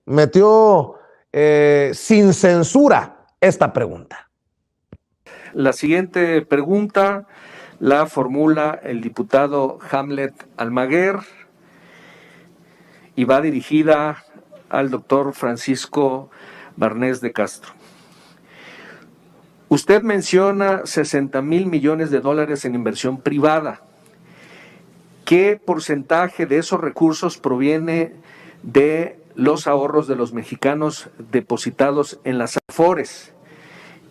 metió sin censura esta pregunta. La siguiente pregunta la formula el diputado Hamlet Almaguer y va dirigida al doctor Francisco Barnés de Castro. Usted menciona 60,000 millones de dólares en inversión privada. ¿Qué porcentaje de esos recursos proviene de los ahorros de los mexicanos depositados en las AFORES?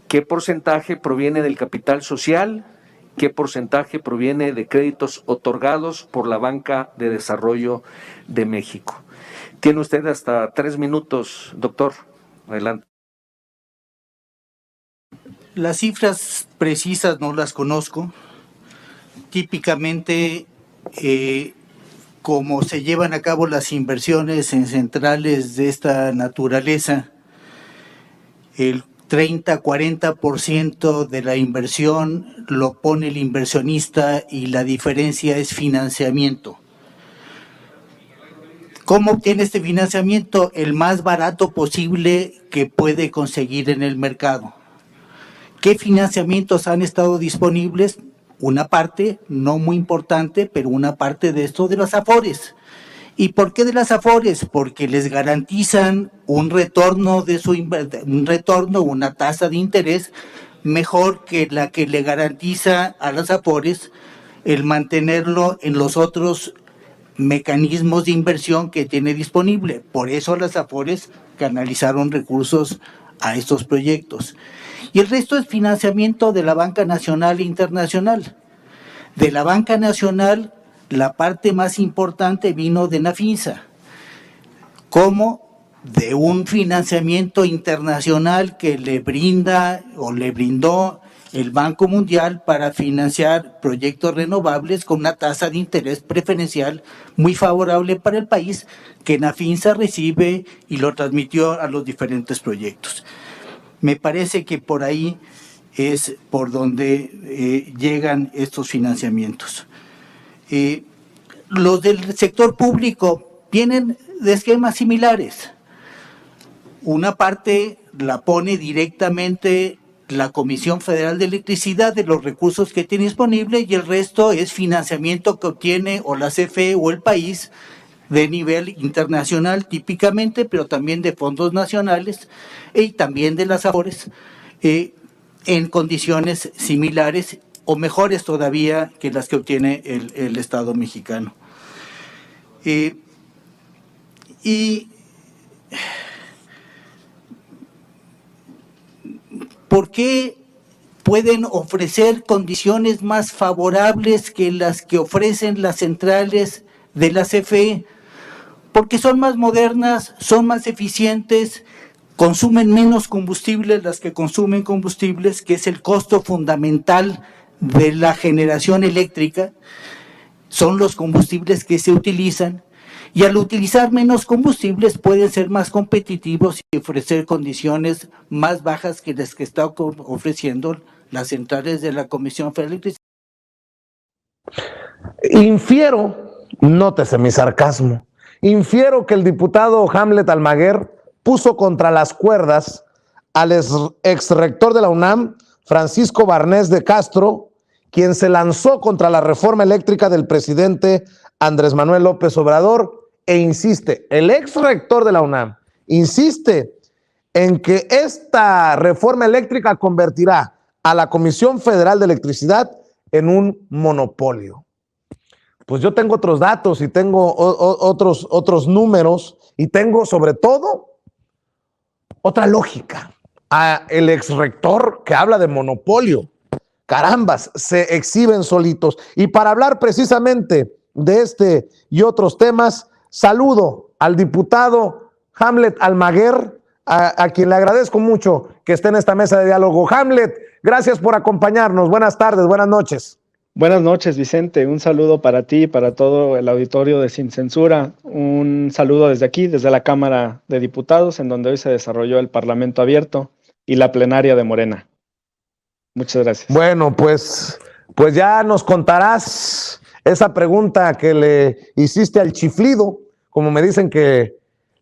¿Qué porcentaje proviene del capital social? ¿Qué porcentaje proviene de créditos otorgados por la Banca de Desarrollo de México? Tiene usted hasta 3 minutos, doctor. Adelante. Las cifras precisas no las conozco. Típicamente, como se llevan a cabo las inversiones en centrales de esta naturaleza, el 30-40% de la inversión lo pone el inversionista y la diferencia es financiamiento. ¿Cómo obtiene este financiamiento? El más barato posible que puede conseguir en el mercado. ¿Qué financiamientos han estado disponibles? Una parte, no muy importante, pero una parte de esto de las AFORES. ¿Y por qué de las AFORES? Porque les garantizan un retorno una tasa de interés mejor que la que le garantiza a las AFORES el mantenerlo en los otros mecanismos de inversión que tiene disponible. Por eso las AFORES canalizaron recursos a estos proyectos. Y el resto es financiamiento de la banca nacional e internacional. De la banca nacional, la parte más importante vino de Nafinsa, como de un financiamiento internacional que le brinda o le brindó el Banco Mundial para financiar proyectos renovables con una tasa de interés preferencial muy favorable para el país, que Nafinsa recibe y lo transmitió a los diferentes proyectos. Me parece que por ahí es por donde llegan estos financiamientos. Los del sector público vienen de esquemas similares. Una parte la pone directamente la Comisión Federal de Electricidad de los recursos que tiene disponible y el resto es financiamiento que obtiene o la CFE o el país de nivel internacional típicamente, pero también de fondos nacionales y también de las AFORES en condiciones similares o mejores todavía que las que obtiene el Estado mexicano. ¿Por qué pueden ofrecer condiciones más favorables que las que ofrecen las centrales de la CFE? Porque son más modernas, son más eficientes, consumen menos combustibles las que consumen combustibles, que es el costo fundamental de la generación eléctrica, son los combustibles que se utilizan, y al utilizar menos combustibles pueden ser más competitivos y ofrecer condiciones más bajas que las que está ofreciendo las centrales de la Comisión Federal de Electricidad. Infiero, nótese mi sarcasmo, infiero que el diputado Hamlet Almaguer puso contra las cuerdas al exrector de la UNAM, Francisco Barnés de Castro, quien se lanzó contra la reforma eléctrica del presidente Andrés Manuel López Obrador e insiste, el exrector de la UNAM insiste en que esta reforma eléctrica convertirá a la Comisión Federal de Electricidad en un monopolio. Pues yo tengo otros datos y tengo otros números y tengo sobre todo otra lógica. El exrector que habla de monopolio, carambas, se exhiben solitos. Y para hablar precisamente de este y otros temas, saludo al diputado Hamlet Almaguer, a quien le agradezco mucho que esté en esta mesa de diálogo. Hamlet, gracias por acompañarnos. Buenas tardes, buenas noches. Buenas noches, Vicente. Un saludo para ti y para todo el auditorio de Sin Censura. Un saludo desde aquí, desde la Cámara de Diputados, en donde hoy se desarrolló el Parlamento Abierto y la plenaria de Morena. Muchas gracias. Bueno, pues ya nos contarás esa pregunta que le hiciste al chiflido, como me dicen que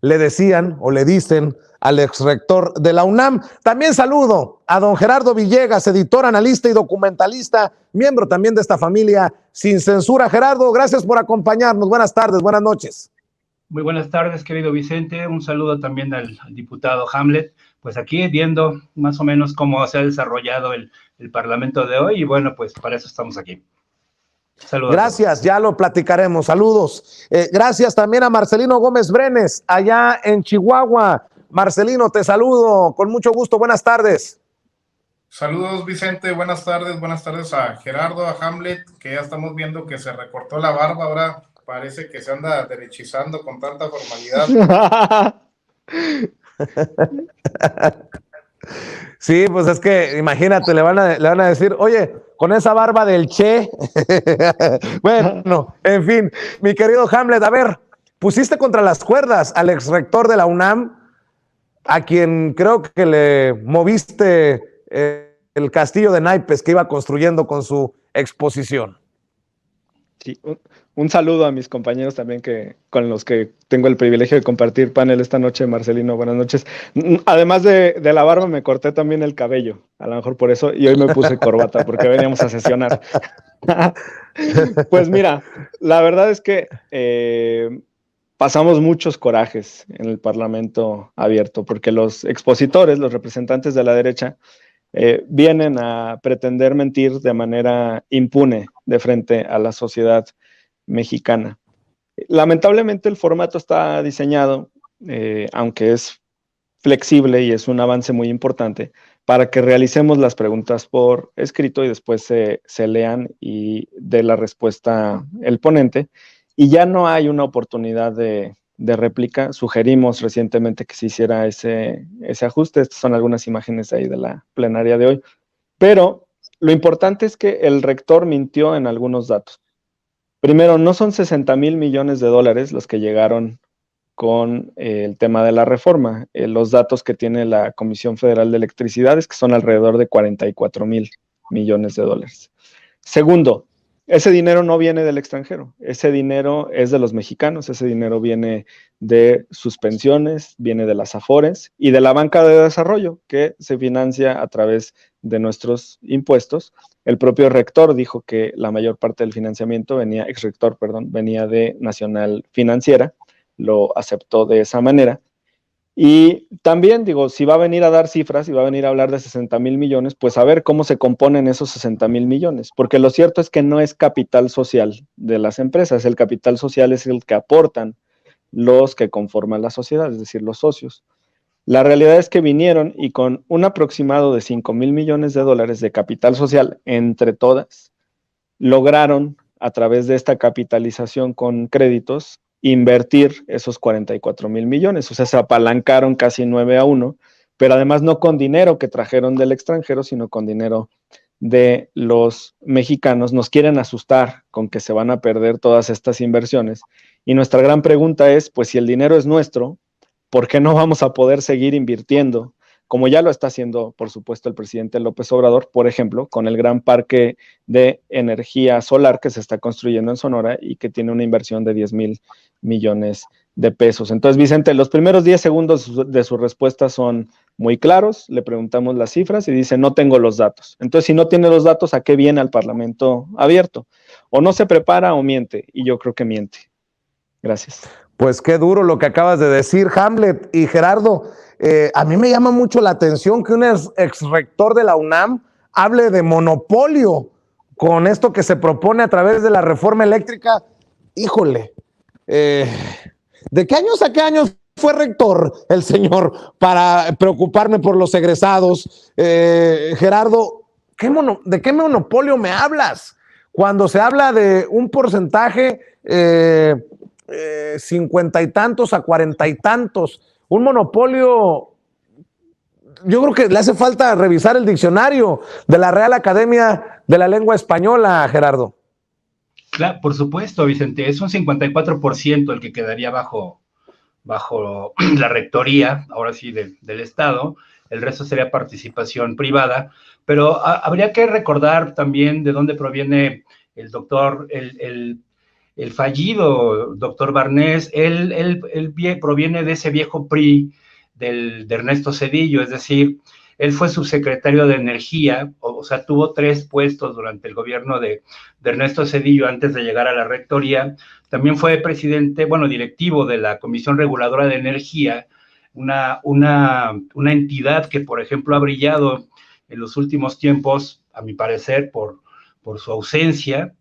le decían o le dicen al exrector de la UNAM. También saludo a don Gerardo Villegas, editor, analista y documentalista, miembro también de esta familia Sin Censura. Gerardo, gracias por acompañarnos. Buenas tardes, buenas noches. Muy buenas tardes, querido Vicente. Un saludo también al diputado Hamlet. Pues aquí viendo más o menos cómo se ha desarrollado el Parlamento de hoy y bueno, pues para eso estamos aquí. Saludos. Gracias, ya lo platicaremos. Saludos. Gracias también a Marcelino Gómez Brenes, allá en Chihuahua. Marcelino, te saludo con mucho gusto. Buenas tardes. Saludos, Vicente. Buenas tardes a Gerardo, a Hamlet, que ya estamos viendo que se recortó la barba. Ahora parece que se anda derechizando con tanta formalidad. Sí, pues es que imagínate, le van a decir, oye, con esa barba del Che. Bueno, en fin, mi querido Hamlet, a ver, pusiste contra las cuerdas al exrector de la UNAM, a quien creo que le moviste el castillo de naipes que iba construyendo con su exposición. Sí, un saludo a mis compañeros también con los que tengo el privilegio de compartir panel esta noche. Marcelino, buenas noches. Además de la barba, me corté también el cabello, a lo mejor por eso, y hoy me puse corbata porque veníamos a sesionar. Pues mira, la verdad es que pasamos muchos corajes en el Parlamento abierto, porque los expositores, los representantes de la derecha, vienen a pretender mentir de manera impune de frente a la sociedad mexicana. Lamentablemente el formato está diseñado, aunque es flexible y es un avance muy importante, para que realicemos las preguntas por escrito y después se lean y dé la respuesta el ponente, y ya no hay una oportunidad de réplica. Sugerimos recientemente que se hiciera ese ajuste. Estas son algunas imágenes ahí de la plenaria de hoy. Pero lo importante es que el rector mintió en algunos datos. Primero, no son 60,000 millones de dólares los que llegaron con el tema de la reforma. Los datos que tiene la Comisión Federal de Electricidad es que son alrededor de 44,000 millones de dólares. Segundo, ese dinero no viene del extranjero, ese dinero es de los mexicanos, ese dinero viene de sus pensiones, viene de las Afores y de la banca de desarrollo que se financia a través de nuestros impuestos. El propio rector dijo que la mayor parte del financiamiento exrector, venía de Nacional Financiera, lo aceptó de esa manera. Y también digo, si va a venir a dar cifras, si va a venir a hablar de 60,000 millones, pues a ver cómo se componen esos 60,000 millones, porque lo cierto es que no es capital social de las empresas, el capital social es el que aportan los que conforman la sociedad, es decir, los socios. La realidad es que vinieron y con un aproximado de 5,000 millones de dólares de capital social entre todas, lograron a través de esta capitalización con créditos invertir esos 44,000 millones, o sea, se apalancaron casi 9-1, pero además no con dinero que trajeron del extranjero, sino con dinero de los mexicanos. Nos quieren asustar con que se van a perder todas estas inversiones, y nuestra gran pregunta es, pues si el dinero es nuestro, ¿por qué no vamos a poder seguir invirtiendo? Como ya lo está haciendo, por supuesto, el presidente López Obrador, por ejemplo, con el gran parque de energía solar que se está construyendo en Sonora y que tiene una inversión de 10,000 millones de pesos. Entonces, Vicente, los primeros 10 segundos de su respuesta son muy claros. Le preguntamos las cifras y dice, no tengo los datos. Entonces, si no tiene los datos, ¿a qué viene al Parlamento abierto? O no se prepara o miente, y yo creo que miente. Gracias. Pues qué duro lo que acabas de decir, Hamlet y Gerardo. A mí me llama mucho la atención que un ex rector de la UNAM hable de monopolio con esto que se propone a través de la reforma eléctrica. Híjole, ¿de qué años a qué años fue rector el señor para preocuparme por los egresados? Gerardo, ¿de qué monopolio me hablas? Cuando se habla de un porcentaje 50 y tantos a 40 y tantos, un monopolio, yo creo que le hace falta revisar el diccionario de la Real Academia de la Lengua Española, Gerardo. Claro, por supuesto, Vicente, es un 54% el que quedaría bajo la rectoría, ahora sí, del Estado. El resto sería participación privada, pero habría que recordar también de dónde proviene el doctor, el el fallido doctor Barnés, él proviene de ese viejo PRI de Ernesto Zedillo, es decir, él fue subsecretario de Energía, o sea, tuvo 3 puestos durante el gobierno de Ernesto Zedillo antes de llegar a la rectoría. También fue presidente, bueno, directivo de la Comisión Reguladora de Energía, una entidad que, por ejemplo, ha brillado en los últimos tiempos, a mi parecer, por su ausencia,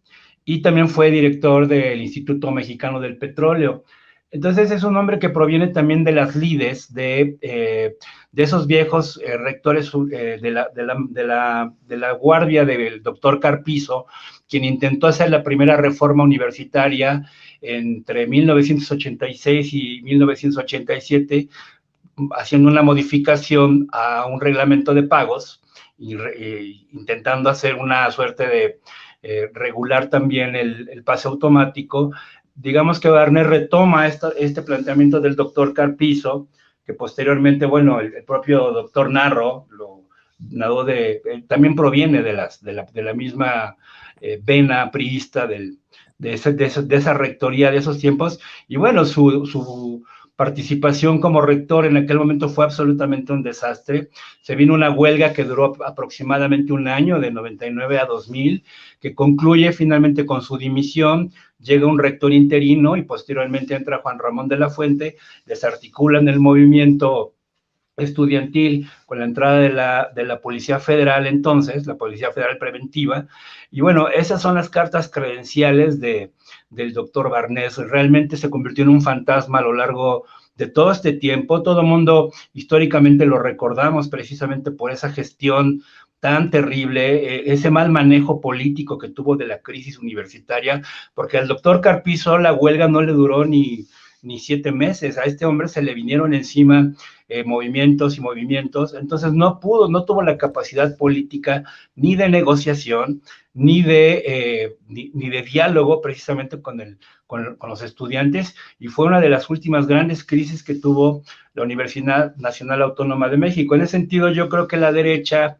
y también fue director del Instituto Mexicano del Petróleo. Entonces es un hombre que proviene también de las lides, de esos viejos rectores de la guardia del doctor Carpizo, quien intentó hacer la primera reforma universitaria entre 1986 y 1987, haciendo una modificación a un reglamento de pagos, intentando hacer una suerte de regular también el pase automático. Digamos que Barnés retoma este planteamiento del doctor Carpizo, que posteriormente, bueno, el propio doctor Narro también proviene de la misma vena priista de esa rectoría de esos tiempos, y bueno, su participación como rector en aquel momento fue absolutamente un desastre. Se vino una huelga que duró aproximadamente un año, de 99 a 2000, que concluye finalmente con su dimisión. Llega un rector interino y posteriormente entra Juan Ramón de la Fuente, desarticulan el movimiento estudiantil con la entrada de la Policía Federal, entonces, la Policía Federal Preventiva, y bueno, esas son las cartas credenciales del doctor Barnés. Realmente se convirtió en un fantasma a lo largo de todo este tiempo. Todo el mundo históricamente lo recordamos precisamente por esa gestión tan terrible, ese mal manejo político que tuvo de la crisis universitaria, porque al doctor Carpizo la huelga no le duró ni 7 meses. A este hombre se le vinieron encima movimientos y movimientos, entonces no tuvo la capacidad política ni de negociación, ni de diálogo precisamente con los estudiantes, y fue una de las últimas grandes crisis que tuvo la Universidad Nacional Autónoma de México. En ese sentido, yo creo que la derecha,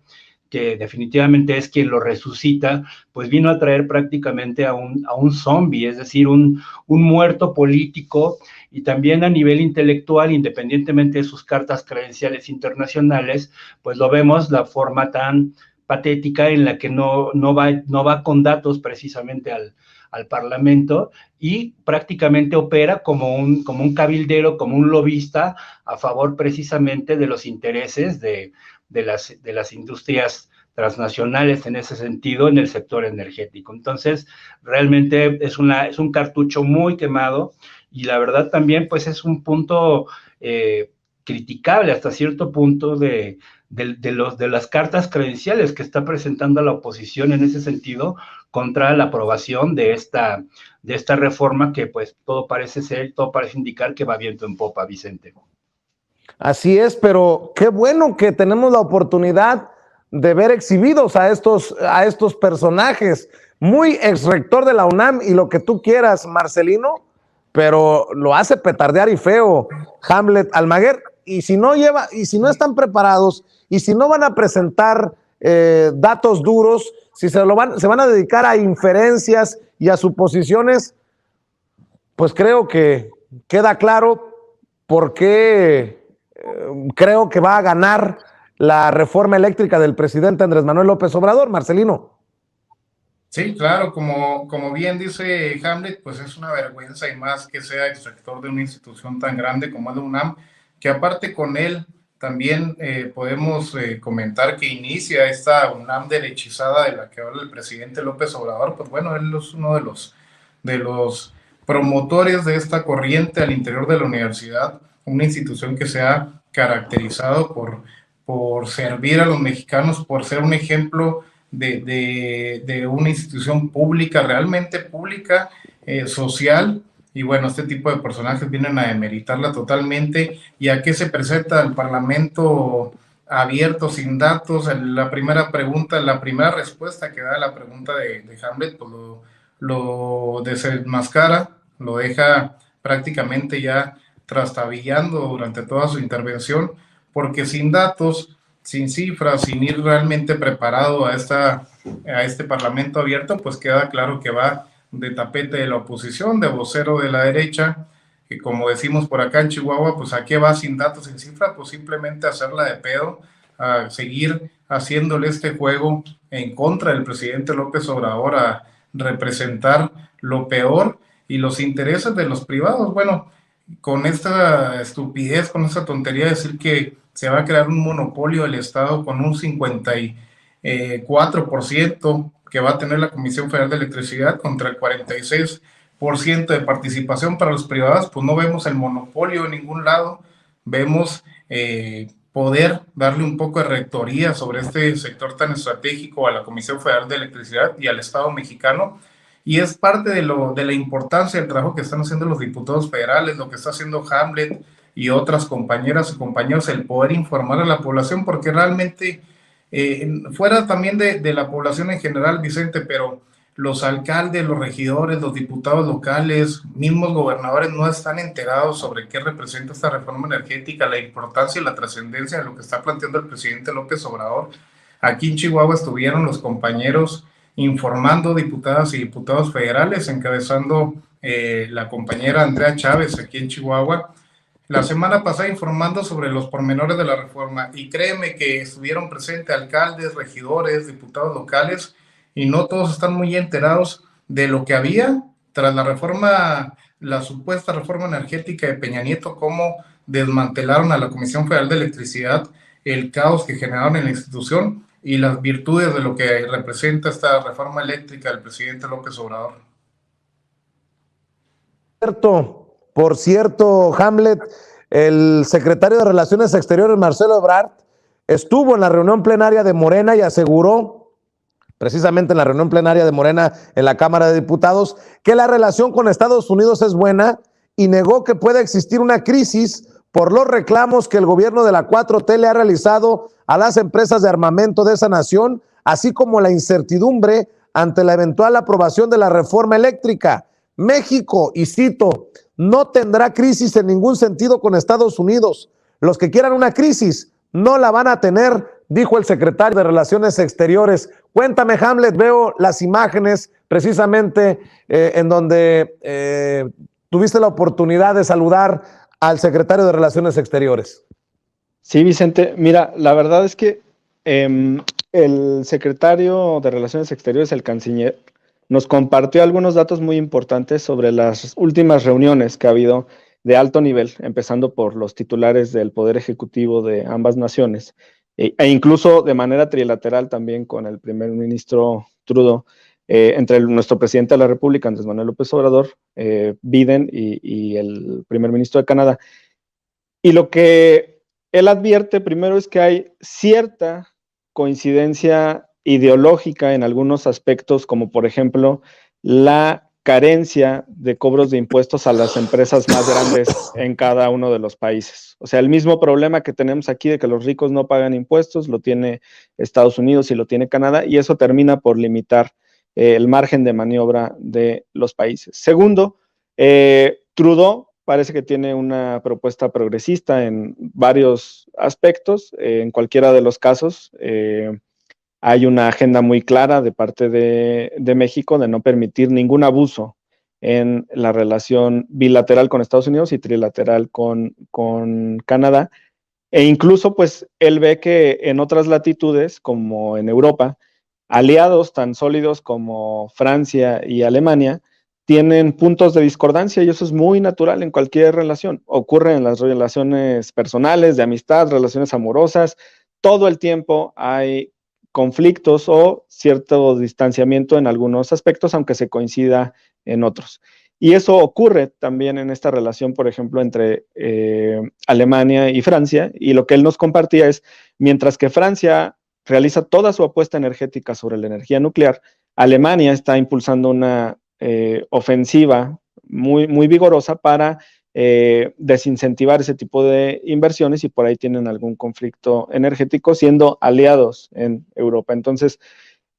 que definitivamente es quien lo resucita, pues vino a traer prácticamente a un zombie, es decir, un muerto político, y también a nivel intelectual, independientemente de sus cartas credenciales internacionales, pues lo vemos la forma tan patética en la que no va con datos precisamente al Parlamento, y prácticamente opera como un cabildero, como un lobista a favor precisamente de los intereses de las industrias transnacionales en ese sentido, en el sector energético. Entonces, realmente es un cartucho muy quemado, y la verdad también pues es un punto criticable hasta cierto punto de las cartas credenciales que está presentando la oposición en ese sentido contra la aprobación de esta reforma, que pues todo parece indicar que va viento en popa, Vicente. Así es, pero qué bueno que tenemos la oportunidad de ver exhibidos a estos personajes. Muy ex rector de la UNAM y lo que tú quieras, Marcelino, pero lo hace petardear y feo Hamlet Almaguer. Y si no están preparados, y si no van a presentar datos duros, si se van a dedicar a inferencias y a suposiciones, pues creo que queda claro por qué creo que va a ganar la reforma eléctrica del presidente Andrés Manuel López Obrador, Marcelino. Sí, claro, como bien dice Hamlet, pues es una vergüenza, y más que sea exrector de una institución tan grande como es la UNAM, que aparte con él también podemos comentar que inicia esta UNAM derechizada de la que habla el presidente López Obrador. Pues bueno, él es uno de los promotores de esta corriente al interior de la universidad, una institución que se ha caracterizado por servir a los mexicanos, por ser un ejemplo de una institución pública, realmente pública, social. Y bueno, este tipo de personajes vienen a demeritarla totalmente. ¿Y a qué se presenta el Parlamento abierto, sin datos? La primera respuesta que da a la pregunta de Hamlet, pues lo desenmascara, lo deja prácticamente ya trastabillando durante toda su intervención, porque sin datos, sin cifras, sin ir realmente preparado a este Parlamento abierto, pues queda claro que va de tapete de la oposición, de vocero de la derecha, que como decimos por acá en Chihuahua, pues a qué va sin datos, sin cifras, pues simplemente hacerla de pedo, a seguir haciéndole este juego en contra del presidente López Obrador, a representar lo peor y los intereses de los privados. Bueno, con esta estupidez, con esta tontería de decir que se va a crear un monopolio del Estado con un 54% que va a tener la Comisión Federal de Electricidad contra el 46% de participación para los privados, pues no vemos el monopolio en ningún lado, vemos poder darle un poco de rectoría sobre este sector tan estratégico a la Comisión Federal de Electricidad y al Estado mexicano, y es parte de la importancia del trabajo que están haciendo los diputados federales, lo que está haciendo Hamlet y otras compañeras y compañeros, el poder informar a la población, porque realmente, fuera también de la población en general, Vicente, pero los alcaldes, los regidores, los diputados locales, mismos gobernadores no están enterados sobre qué representa esta reforma energética, la importancia y la trascendencia de lo que está planteando el presidente López Obrador. Aquí en Chihuahua estuvieron los compañeros informando, diputadas y diputados federales, encabezando la compañera Andrea Chávez aquí en Chihuahua, la semana pasada informando sobre los pormenores de la reforma, y créeme que estuvieron presentes alcaldes, regidores, diputados locales, y no todos están muy enterados de lo que había tras la reforma, la supuesta reforma energética de Peña Nieto, cómo desmantelaron a la Comisión Federal de Electricidad, el caos que generaron en la institución y las virtudes de lo que representa esta reforma eléctrica del presidente López Obrador. Por cierto, Hamlet, el secretario de Relaciones Exteriores, Marcelo Ebrard, estuvo en la reunión plenaria de Morena y aseguró, precisamente en la reunión plenaria de Morena en la Cámara de Diputados, que la relación con Estados Unidos es buena, y negó que pueda existir una crisis por los reclamos que el gobierno de la 4T le ha realizado a las empresas de armamento de esa nación, así como la incertidumbre ante la eventual aprobación de la reforma eléctrica. México, y cito, no tendrá crisis en ningún sentido con Estados Unidos. Los que quieran una crisis no la van a tener, dijo el secretario de Relaciones Exteriores. Cuéntame, Hamlet, veo las imágenes precisamente en donde tuviste la oportunidad de saludar al secretario de Relaciones Exteriores. Sí, Vicente, mira, la verdad es que el secretario de Relaciones Exteriores, el canciller, nos compartió algunos datos muy importantes sobre las últimas reuniones que ha habido de alto nivel, empezando por los titulares del Poder Ejecutivo de ambas naciones, e incluso de manera trilateral también con el primer ministro Trudeau, entre nuestro presidente de la República, Andrés Manuel López Obrador, Biden y el primer ministro de Canadá. Y lo que él advierte primero es que hay cierta coincidencia ideológica en algunos aspectos, como por ejemplo la carencia de cobros de impuestos a las empresas más grandes en cada uno de los países. O sea, el mismo problema que tenemos aquí de que los ricos no pagan impuestos, lo tiene Estados Unidos y lo tiene Canadá, y eso termina por limitar el margen de maniobra de los países. Segundo, Trudeau parece que tiene una propuesta progresista en varios aspectos. En cualquiera de los casos, hay una agenda muy clara de parte de México de no permitir ningún abuso en la relación bilateral con Estados Unidos y trilateral con Canadá. E incluso, pues, él ve que en otras latitudes, como en Europa, aliados tan sólidos como Francia y Alemania tienen puntos de discordancia, y eso es muy natural en cualquier relación. Ocurre en las relaciones personales, de amistad, relaciones amorosas. Todo el tiempo hay conflictos o cierto distanciamiento en algunos aspectos, aunque se coincida en otros. Y eso ocurre también en esta relación, por ejemplo, entre Alemania y Francia, y lo que él nos compartía es, mientras que Francia realiza toda su apuesta energética sobre la energía nuclear, Alemania está impulsando una ofensiva muy, muy vigorosa para desincentivar ese tipo de inversiones, y por ahí tienen algún conflicto energético siendo aliados en Europa. Entonces,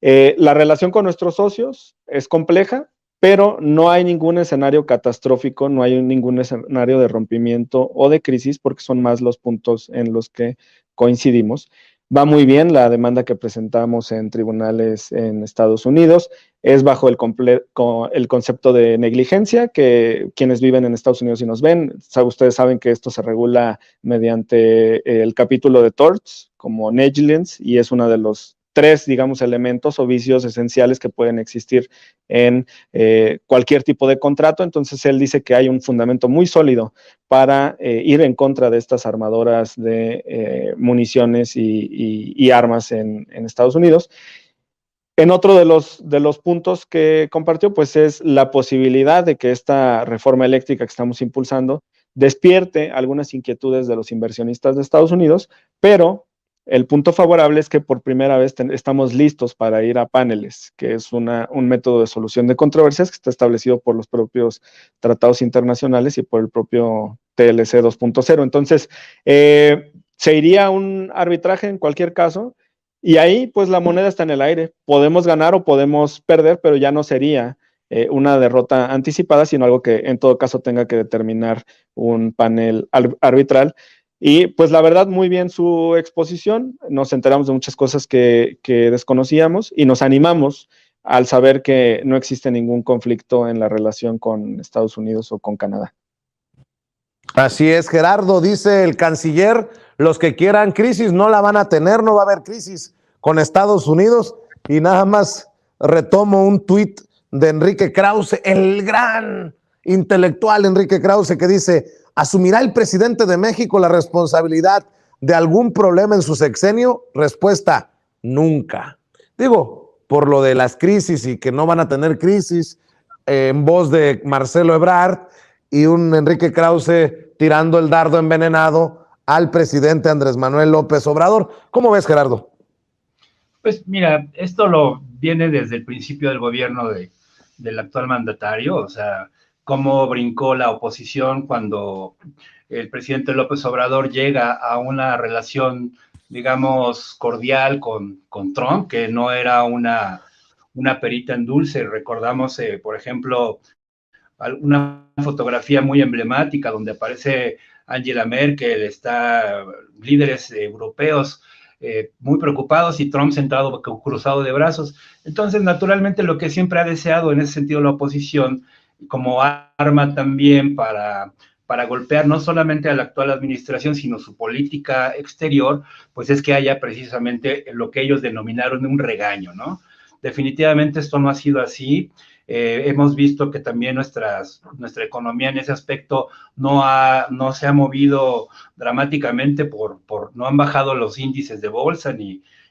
la relación con nuestros socios es compleja, pero no hay ningún escenario catastrófico, no hay ningún escenario de rompimiento o de crisis, porque son más los puntos en los que coincidimos. Va muy bien la demanda que presentamos en tribunales en Estados Unidos. Es bajo el concepto de negligencia, que quienes viven en Estados Unidos y nos ven, ustedes saben que esto se regula mediante el capítulo de torts, como negligence, y es uno de los 3, digamos, elementos o vicios esenciales que pueden existir en cualquier tipo de contrato. Entonces, él dice que hay un fundamento muy sólido para ir en contra de estas armadoras de municiones y armas en Estados Unidos. En otro de los puntos que compartió, pues es la posibilidad de que esta reforma eléctrica que estamos impulsando despierte algunas inquietudes de los inversionistas de Estados Unidos, pero el punto favorable es que por primera vez estamos listos para ir a paneles, que es un método de solución de controversias que está establecido por los propios tratados internacionales y por el propio TLC 2.0. Entonces, se iría a un arbitraje en cualquier caso, y ahí pues la moneda está en el aire. Podemos ganar o podemos perder, pero ya no sería una derrota anticipada, sino algo que en todo caso tenga que determinar un panel arbitral. Y pues la verdad, muy bien su exposición, nos enteramos de muchas cosas que desconocíamos y nos animamos al saber que no existe ningún conflicto en la relación con Estados Unidos o con Canadá. Así es, Gerardo, dice el canciller, los que quieran crisis no la van a tener, no va a haber crisis con Estados Unidos. Y nada más retomo un tuit de Enrique Krause, el gran intelectual Enrique Krause, que dice: ¿asumirá el presidente de México la responsabilidad de algún problema en su sexenio? Respuesta: nunca. Digo, por lo de las crisis y que no van a tener crisis, en voz de Marcelo Ebrard, y un Enrique Krause tirando el dardo envenenado al presidente Andrés Manuel López Obrador. ¿Cómo ves, Gerardo? Pues mira, esto lo viene desde el principio del gobierno del actual mandatario, o sea, cómo brincó la oposición cuando el presidente López Obrador llega a una relación, digamos, cordial con Trump, que no era una perita en dulce. Recordamos, por ejemplo, una fotografía muy emblemática donde aparece Angela Merkel, está líderes europeos muy preocupados y Trump sentado cruzado de brazos. Entonces, naturalmente, lo que siempre ha deseado en ese sentido la oposición, como arma también para golpear no solamente a la actual administración, sino su política exterior, pues es que haya precisamente lo que ellos denominaron un regaño, ¿no? Definitivamente esto no ha sido así. Hemos visto que también nuestra economía en ese aspecto no se ha movido dramáticamente, no han bajado los índices de bolsa,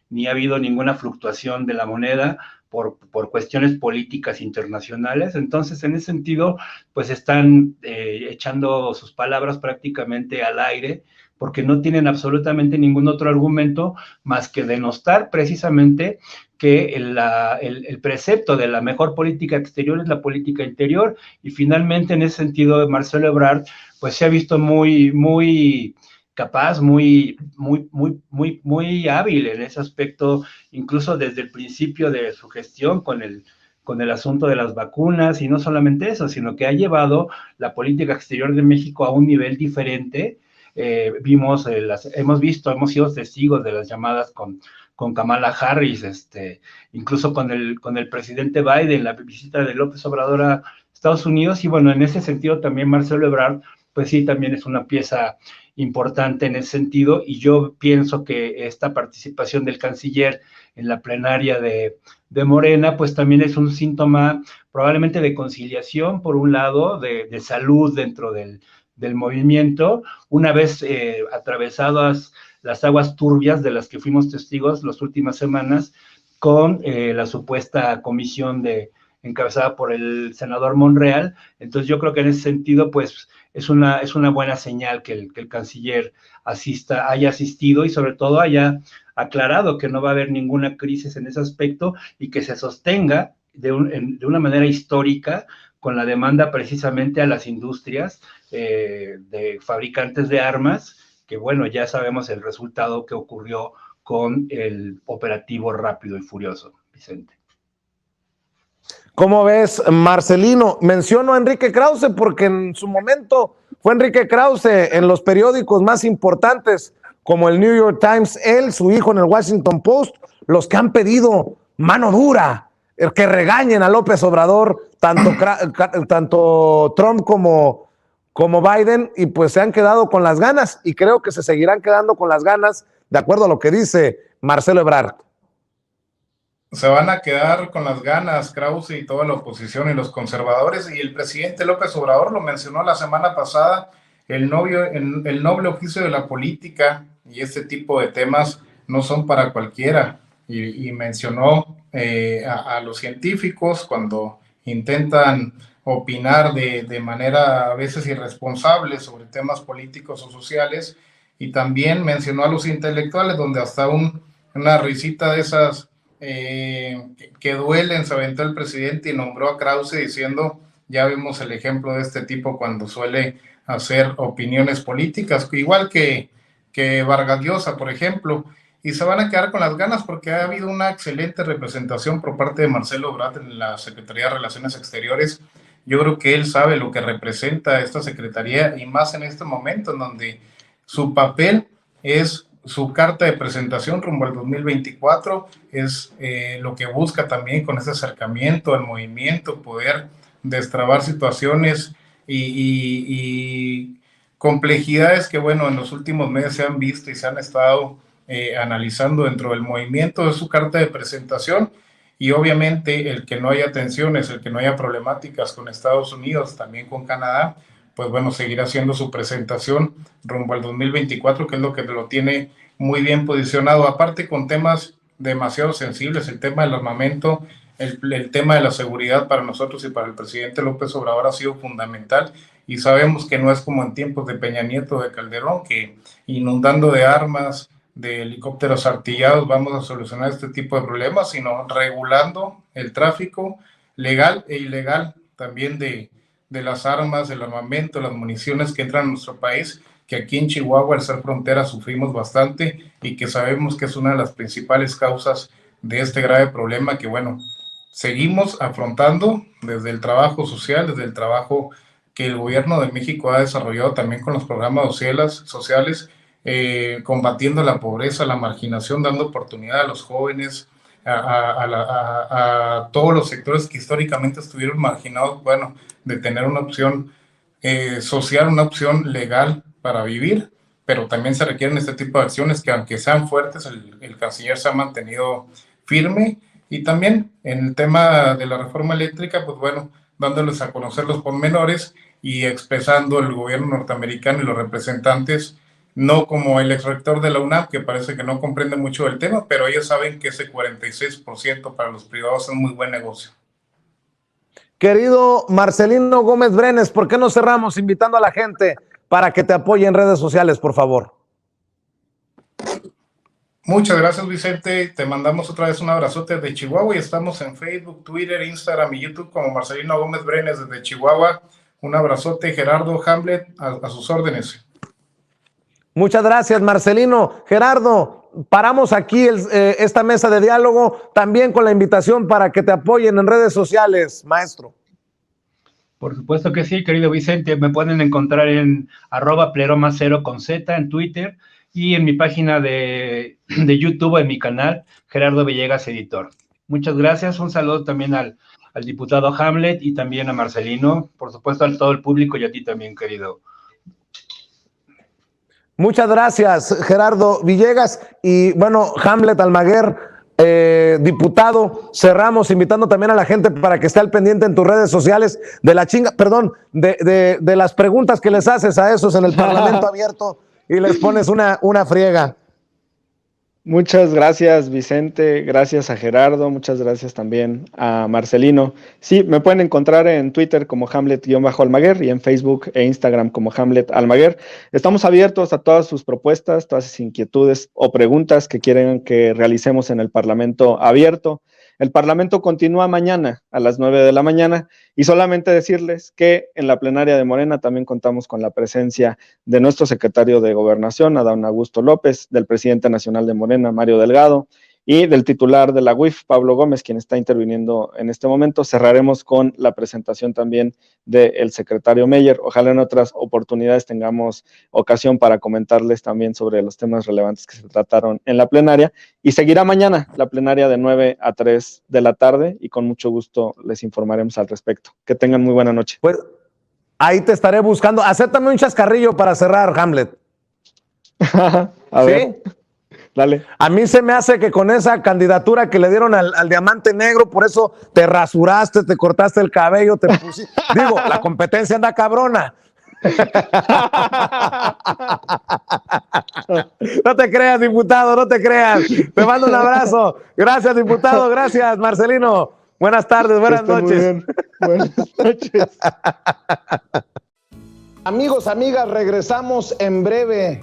ni ha habido ninguna fluctuación de la moneda por cuestiones políticas internacionales. Entonces, en ese sentido, pues están echando sus palabras prácticamente al aire, porque no tienen absolutamente ningún otro argumento más que denostar precisamente que el precepto de la mejor política exterior es la política interior. Y finalmente, en ese sentido, Marcelo Ebrard pues se ha visto muy capaz, muy hábil en ese aspecto, incluso desde el principio de su gestión con el asunto de las vacunas, y no solamente eso, sino que ha llevado la política exterior de México a un nivel diferente. Hemos sido testigos de las llamadas con Kamala Harris, incluso con el presidente Biden, la visita de López Obrador a Estados Unidos. Y bueno, en ese sentido también Marcelo Ebrard, pues sí, también es una pieza importante en ese sentido, y yo pienso que esta participación del canciller en la plenaria de Morena, pues también es un síntoma probablemente de conciliación, por un lado, de salud dentro del movimiento, una vez atravesadas las aguas turbias de las que fuimos testigos las últimas semanas con la supuesta comisión encabezada por el senador Monreal. Entonces yo creo que en ese sentido, pues es una buena señal que el canciller haya asistido y sobre todo haya aclarado que no va a haber ninguna crisis en ese aspecto, y que se sostenga de una manera histórica con la demanda precisamente a las industrias de fabricantes de armas, que bueno, ya sabemos el resultado que ocurrió con el operativo Rápido y Furioso, Vicente. ¿Cómo ves, Marcelino? Menciono a Enrique Krause porque en su momento fue Enrique Krause en los periódicos más importantes como el New York Times, él, su hijo en el Washington Post, los que han pedido mano dura, que regañen a López Obrador, tanto Trump como Biden, y pues se han quedado con las ganas, y creo que se seguirán quedando con las ganas, de acuerdo a lo que dice Marcelo Ebrard. Se van a quedar con las ganas Krause y toda la oposición y los conservadores, y el presidente López Obrador lo mencionó la semana pasada, el noble oficio de la política y este tipo de temas no son para cualquiera, y mencionó a los científicos cuando intentan opinar de manera a veces irresponsable sobre temas políticos o sociales, y también mencionó a los intelectuales, donde hasta una risita de esas que duelen se aventó el presidente y nombró a Krause diciendo, ya vemos el ejemplo de este tipo cuando suele hacer opiniones políticas, igual que Vargas Llosa, por ejemplo, y se van a quedar con las ganas porque ha habido una excelente representación por parte de Marcelo Ebrard en la Secretaría de Relaciones Exteriores. Yo creo que él sabe lo que representa esta secretaría, y más en este momento en donde su papel es su carta de presentación rumbo al 2024, es lo que busca también con ese acercamiento al movimiento, poder destrabar situaciones y complejidades que, bueno, en los últimos meses se han visto y se han estado analizando dentro del movimiento. Es su carta de presentación, y obviamente el que no haya tensiones, el que no haya problemáticas con Estados Unidos, también con Canadá, pues bueno, seguirá haciendo su presentación rumbo al 2024, que es lo que lo tiene muy bien posicionado, aparte con temas demasiado sensibles, el tema del armamento, el tema de la seguridad para nosotros y para el presidente López Obrador ha sido fundamental, y sabemos que no es como en tiempos de Peña Nieto, de Calderón, que inundando de armas, de helicópteros artillados vamos a solucionar este tipo de problemas, sino regulando el tráfico legal e ilegal también de las armas, el armamento, las municiones que entran a nuestro país, que aquí en Chihuahua, al ser frontera, sufrimos bastante, y que sabemos que es una de las principales causas de este grave problema que, bueno, seguimos afrontando desde el trabajo social, desde el trabajo que el gobierno de México ha desarrollado también con los programas sociales, combatiendo la pobreza, la marginación, dando oportunidad a los jóvenes, a todos los sectores que históricamente estuvieron marginados, bueno, de tener una opción social, una opción legal para vivir, pero también se requieren este tipo de acciones que, aunque sean fuertes, el canciller se ha mantenido firme, y también en el tema de la reforma eléctrica, pues bueno, dándoles a conocer los pormenores y expresando el gobierno norteamericano y los representantes, no como el exrector de la UNAM, que parece que no comprende mucho del tema, pero ellos saben que ese 46% para los privados es muy buen negocio. Querido Marcelino Gómez Brenes, ¿por qué no cerramos invitando a la gente para que te apoye en redes sociales, por favor? Muchas gracias, Vicente. Te mandamos otra vez un abrazote desde Chihuahua, y estamos en Facebook, Twitter, Instagram y YouTube como Marcelino Gómez Brenes desde Chihuahua. Un abrazote, Gerardo Hamlet, a sus órdenes. Muchas gracias, Marcelino. Gerardo, paramos aquí esta mesa de diálogo también con la invitación para que te apoyen en redes sociales, maestro. Por supuesto que sí, querido Vicente. Me pueden encontrar en @pleroma0 con Z en Twitter, y en mi página de YouTube, en mi canal, Gerardo Villegas Editor. Muchas gracias. Un saludo también al diputado Hamlet y también a Marcelino, por supuesto a todo el público, y a ti también, querido. Muchas gracias, Gerardo Villegas. Y bueno, Hamlet Almaguer, diputado, cerramos invitando también a la gente para que esté al pendiente en tus redes sociales de de las preguntas que les haces a esos en el Parlamento Abierto y les pones una friega. Muchas gracias, Vicente, gracias a Gerardo, muchas gracias también a Marcelino. Sí, me pueden encontrar en Twitter como Hamlet-Almaguer y en Facebook e Instagram como Hamlet Almaguer. Estamos abiertos a todas sus propuestas, todas sus inquietudes o preguntas que quieren que realicemos en el Parlamento Abierto. El Parlamento continúa mañana a las 9 de la mañana, y solamente decirles que en la plenaria de Morena también contamos con la presencia de nuestro secretario de Gobernación, Adán Augusto López, del presidente nacional de Morena, Mario Delgado, y del titular de la UIF, Pablo Gómez, quien está interviniendo en este momento. Cerraremos con la presentación también del secretario Meyer. Ojalá en otras oportunidades tengamos ocasión para comentarles también sobre los temas relevantes que se trataron en la plenaria, y seguirá mañana la plenaria de 9 a 3 de la tarde y con mucho gusto les informaremos al respecto. Que tengan muy buena noche. Pues ahí te estaré buscando. Acéptame un chascarrillo para cerrar, Hamlet. A ver, dale. A mí se me hace que con esa candidatura que le dieron al Diamante Negro, por eso te rasuraste, te cortaste el cabello, te pusiste. Digo, la competencia anda cabrona. No te creas, diputado, no te creas. Te mando un abrazo. Gracias, diputado. Gracias, Marcelino. Buenas tardes, buenas noches. Buenas noches. Amigos, amigas, regresamos en breve.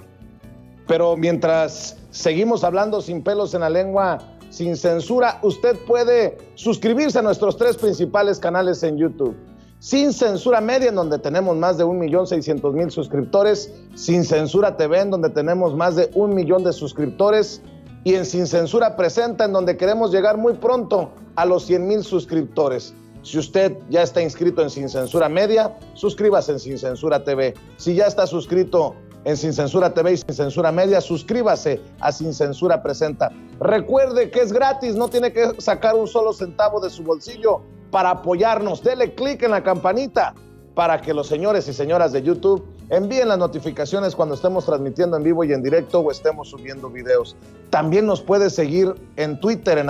Pero mientras seguimos hablando sin pelos en la lengua, sin censura, usted puede suscribirse a nuestros 3 principales canales en YouTube. Sin Censura Media, en donde tenemos más de 1.600.000 suscriptores. Sin Censura TV, en donde tenemos más de 1 millón de suscriptores. Y en Sin Censura Presenta, en donde queremos llegar muy pronto a los 100,000 suscriptores. Si usted ya está inscrito en Sin Censura Media, suscríbase en Sin Censura TV. Si ya está suscrito en Sin Censura TV y Sin Censura Media, suscríbase a Sin Censura Presenta. Recuerde que es gratis, no tiene que sacar un solo centavo de su bolsillo para apoyarnos. Dele clic en la campanita para que los señores y señoras de YouTube envíen las notificaciones cuando estemos transmitiendo en vivo y en directo o estemos subiendo videos. También nos puede seguir en Twitter en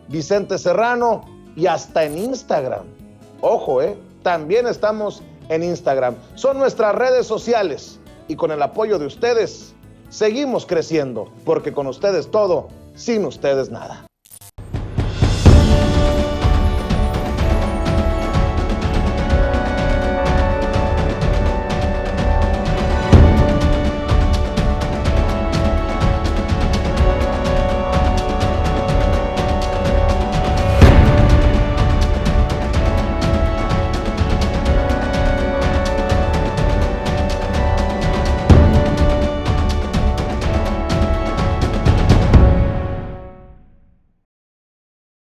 @Vicente Serrano y hasta en Instagram. Ojo, también estamos en Instagram. Son nuestras redes sociales y con el apoyo de ustedes seguimos creciendo, porque con ustedes todo, sin ustedes nada.